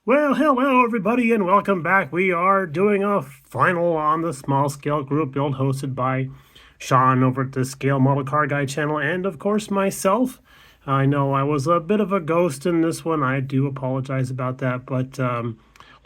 Well, hello everybody, and welcome back. We are doing a final on the small scale group build hosted by Shawn over at the Scale Model Car Guy channel, and of course myself. I know I was a bit of a ghost in this one. I do apologize about that, but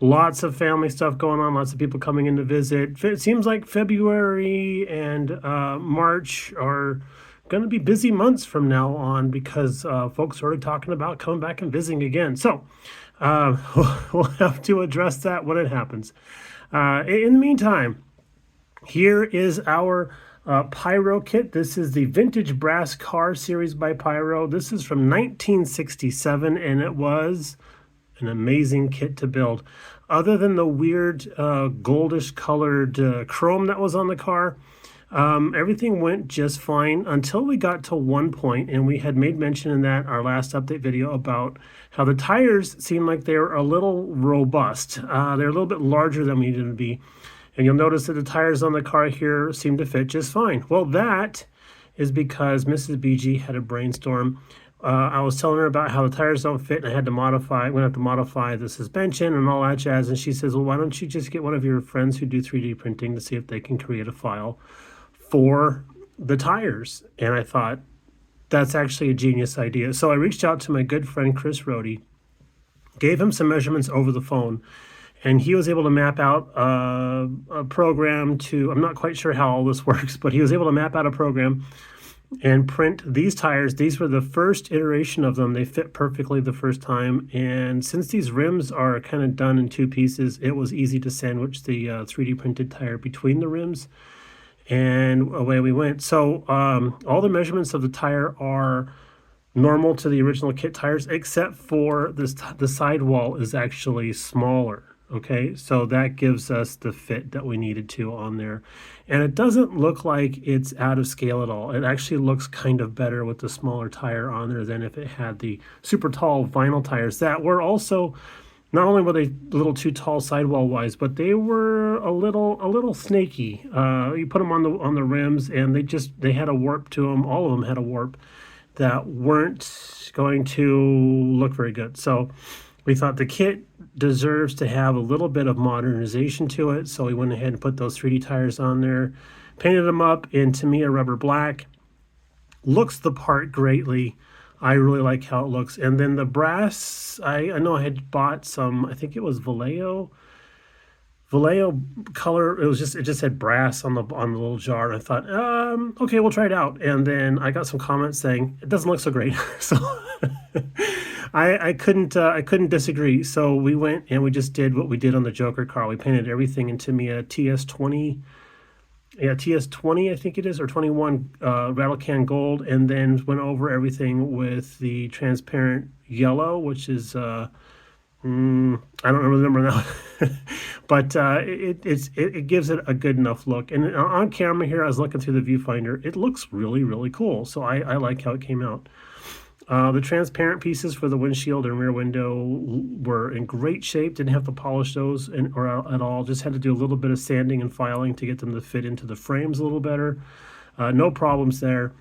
lots of family stuff going on, lots of people coming in to visit. It seems like February and March are going to be busy months from now on because folks are already talking about coming back and visiting again. So uh, we'll have to address that when it happens. In the meantime, here is our Pyro kit. This is the Vintage Brass Car Series by Pyro. This is from 1967, and it was an amazing kit to build. Other than the weird goldish colored chrome that was on the car, everything went just fine until we got to one point, and we had made mention in that our last update video about how the tires seemed like they were a little robust. They're a little bit larger than we needed to be. And you'll notice that the tires on the car here seem to fit just fine. Well, that is because Mrs. BG had a brainstorm. I was telling her about how the tires don't fit and I had to modify, we have to modify the suspension and all that jazz. And she says, well, why don't you just get one of your friends who do 3D printing to see if they can create a file for the tires? And I thought, that's actually a genius idea. So I reached out to my good friend Chris Rohde, gave him some measurements over the phone, and he was able to map out a program to, I'm not quite sure how all this works, but he was able to map out a program and print these tires. These were the first iteration of them. They fit perfectly the first time. And since these rims are kind of done in two pieces, it was easy to sandwich the 3D printed tire between the rims. And away we went. So all the measurements of the tire are normal to the original kit tires, except for this, the sidewall is actually smaller. Okay, so that gives us the fit that we needed to on there. And it doesn't look like it's out of scale at all. It actually looks kind of better with the smaller tire on there than if it had the super tall vinyl tires that were also, not only were they a little too tall sidewall wise, but they were a little snaky. You put them on the rims, and they had a warp to them. All of them had a warp that weren't going to look very good. So we thought the kit deserves to have a little bit of modernization to it. So we went ahead and put those 3D tires on there, painted them up in Tamiya rubber black. Looks the part greatly. I really like how it looks. And then the brass, I know I had bought some, I think it was Vallejo color. It just had brass on the little jar. And I thought, okay, we'll try it out. And then I got some comments saying it doesn't look so great. So I couldn't disagree. So we went and we just did what we did on the Joker car. We painted everything into Tamiya TS20. Yeah, TS20, I think it is, or 21 rattle can gold, and then went over everything with the transparent yellow, which is I don't remember the number now, but it gives it a good enough look. And on camera here, I was looking through the viewfinder. It looks really cool. So I like how it came out. The transparent pieces for the windshield and rear window were in great shape. Didn't have to polish those at all. Just had to do a little bit of sanding and filing to get them to fit into the frames a little better. No problems there.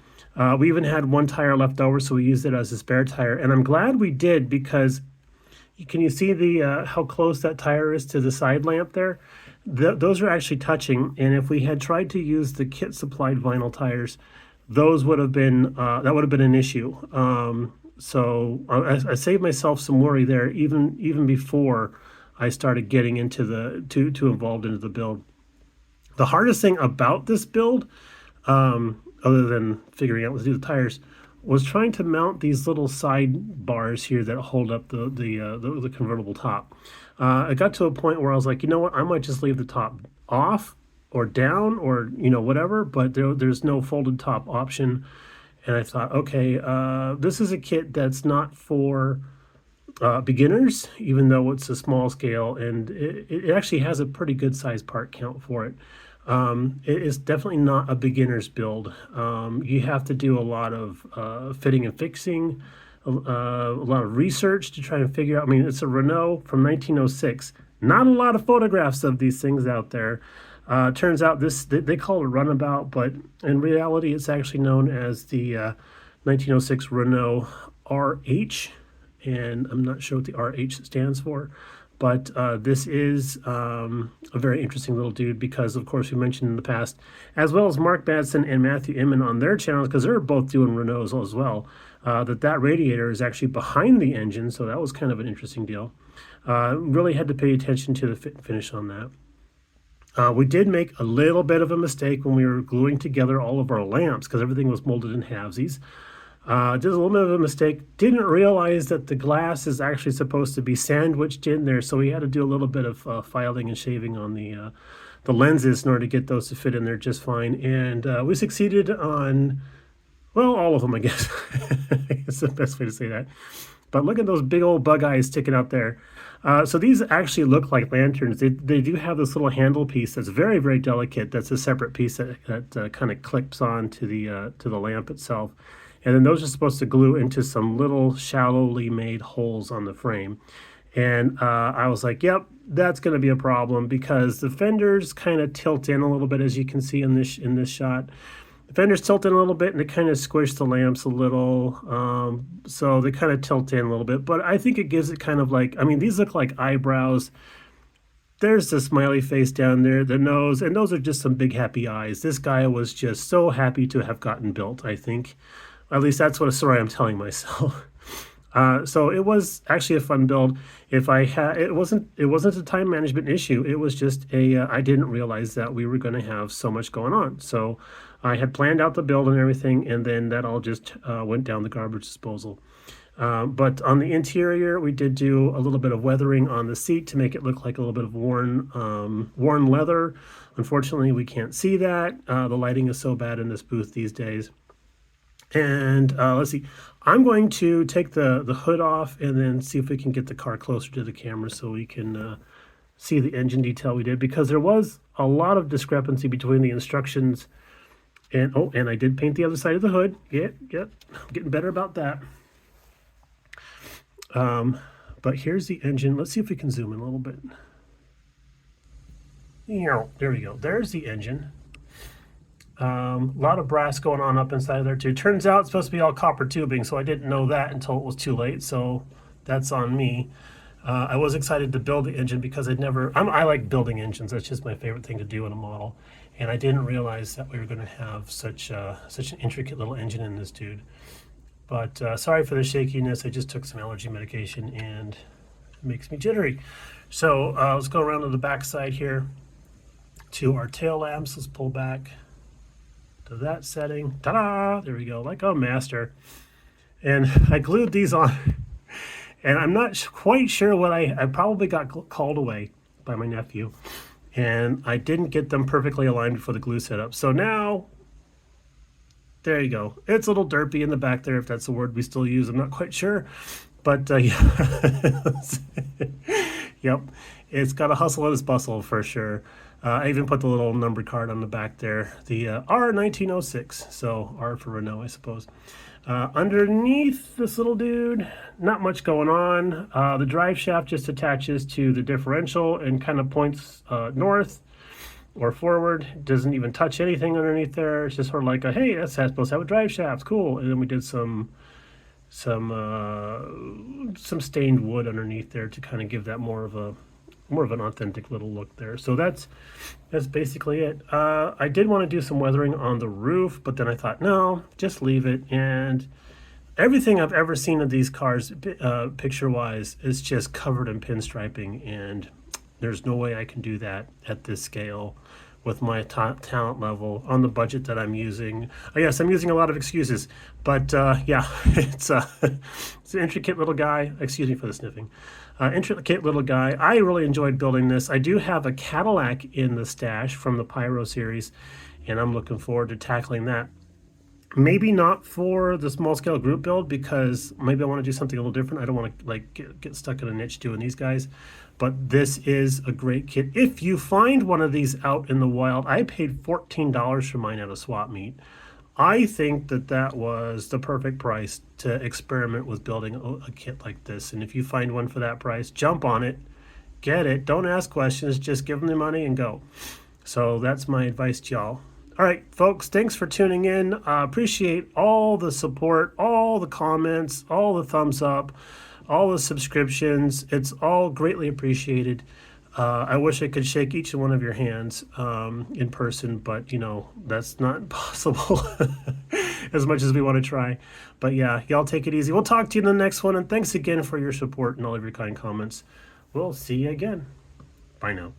We even had one tire left over, so we used it as a spare tire. And I'm glad we did, because can you see the how close that tire is to the side lamp there? Those are actually touching. And if we had tried to use the kit supplied vinyl tires, those would have been that would have been an issue. So I saved myself some worry there, even before I started getting into too involved into the build. The hardest thing about this build, other than figuring out what to do with the tires, was trying to mount these little side bars here that hold up the convertible top. I got to a point where I was like, you know what, I might just leave the top off or down, or whatever, but there's no folded top option. And I thought, okay, this is a kit that's not for beginners, even though it's a small scale, and it actually has a pretty good size part count for it. It is definitely not a beginner's build. You have to do a lot of fitting and fixing, a lot of research to try and figure out. I mean, it's a Renault from 1906. Not a lot of photographs of these things out there. Turns out they call it a Runabout, but in reality it's actually known as the 1906 Renault RH, and I'm not sure what the RH stands for, But this is a very interesting little dude because, of course, we mentioned in the past, as well as Mark Madsen and Matthew Inman on their channels, because they're both doing Renaults as well, that radiator is actually behind the engine. So that was kind of an interesting deal. Really had to pay attention to the fit and finish on that. We did make a little bit of a mistake when we were gluing together all of our lamps because everything was molded in halvesies. Just a little bit of a mistake. Didn't realize that the glass is actually supposed to be sandwiched in there, so we had to do a little bit of filing and shaving on the lenses in order to get those to fit in there just fine. And we succeeded on, well, all of them, I guess. It's the best way to say that. But look at those big old bug eyes sticking out there. So these actually look like lanterns. They do have this little handle piece that's very, very delicate. That's a separate piece that kind of clips on to the lamp itself. And then those are supposed to glue into some little shallowly made holes on the frame. And I was like, yep, that's going to be a problem because the fenders kind of tilt in a little bit, as you can see in this shot. The fenders tilt in a little bit and they kind of squish the lamps a little. So they kind of tilt in a little bit. But I think it gives it kind of like, I mean, these look like eyebrows. There's the smiley face down there, the nose, and those are just some big happy eyes. This guy was just so happy to have gotten built, I think. At least that's what a story I'm telling myself. So it was actually a fun build. If I had, it wasn't a time management issue. It was just I didn't realize that we were going to have so much going on. So I had planned out the build and everything, and then that all just went down the garbage disposal. But on the interior, we did do a little bit of weathering on the seat to make it look like a little bit of worn leather. Unfortunately, we can't see that. The lighting is so bad in this booth these days. And let's see, I'm going to take the hood off and then see if we can get the car closer to the camera so we can see the engine detail we did, because there was a lot of discrepancy between the instructions and I did paint the other side of the hood. Yep, I'm getting better about that. But here's the engine. Let's see if we can zoom in a little bit. There we go. There's the engine. A lot of brass going on up inside of there too. Turns out it's supposed to be all copper tubing, so I didn't know that until it was too late, so that's on me. I was excited to build the engine because I like building engines. That's just my favorite thing to do in a model. And I didn't realize that we were going to have such an intricate little engine in this dude. But sorry for the shakiness. I just took some allergy medication and it makes me jittery. So let's go around to the back side here to our tail lamps. Let's pull back to that setting. Ta-da! There we go, like a master. And I glued these on. And I'm not quite sure what I probably got called away by my nephew. And I didn't get them perfectly aligned before the glue setup. So now, there you go. It's a little derpy in the back there, if that's the word we still use. I'm not quite sure. But yeah. Yep. It's got a hustle and its bustle for sure. I even put the little number card on the back there. The R1906. So R for Renault, I suppose. Underneath this little dude, not much going on. The drive shaft just attaches to the differential and kind of points north or forward. Doesn't even touch anything underneath there. It's just sort of like hey, that's supposed to have a drive shaft. Cool. And then we did some stained wood underneath there to kind of give that more of an authentic little look there. So that's basically it. I did want to do some weathering on the roof, but then I thought, no, just leave it. And everything I've ever seen of these cars, picture-wise, is just covered in pinstriping, and there's no way I can do that at this scale with my top talent level on the budget that I'm using. Yes, I'm using a lot of excuses, but yeah, it's an intricate little guy. Excuse me for the sniffing. Intricate little guy. I really enjoyed building this. I do have a Cadillac in the stash from the Pyro series, and I'm looking forward to tackling that. Maybe not for the small scale group build, because maybe I want to do something a little different. I don't want to like get stuck in a niche doing these guys. But this is a great kit. If you find one of these out in the wild, I paid $14 for mine at a swap meet. I think that was the perfect price to experiment with building a kit like this. And if you find one for that price, jump on it, get it. Don't ask questions, just give them the money and go. So that's my advice to y'all. All right, folks, thanks for tuning in. Appreciate all the support, all the comments, all the thumbs up. all the subscriptions. It's all greatly appreciated. I wish I could shake each one of your hands in person, but that's not possible as much as we want to try. But yeah, y'all take it easy. We'll talk to you in the next one, and thanks again for your support and all of your kind comments. We'll see you again. Bye now.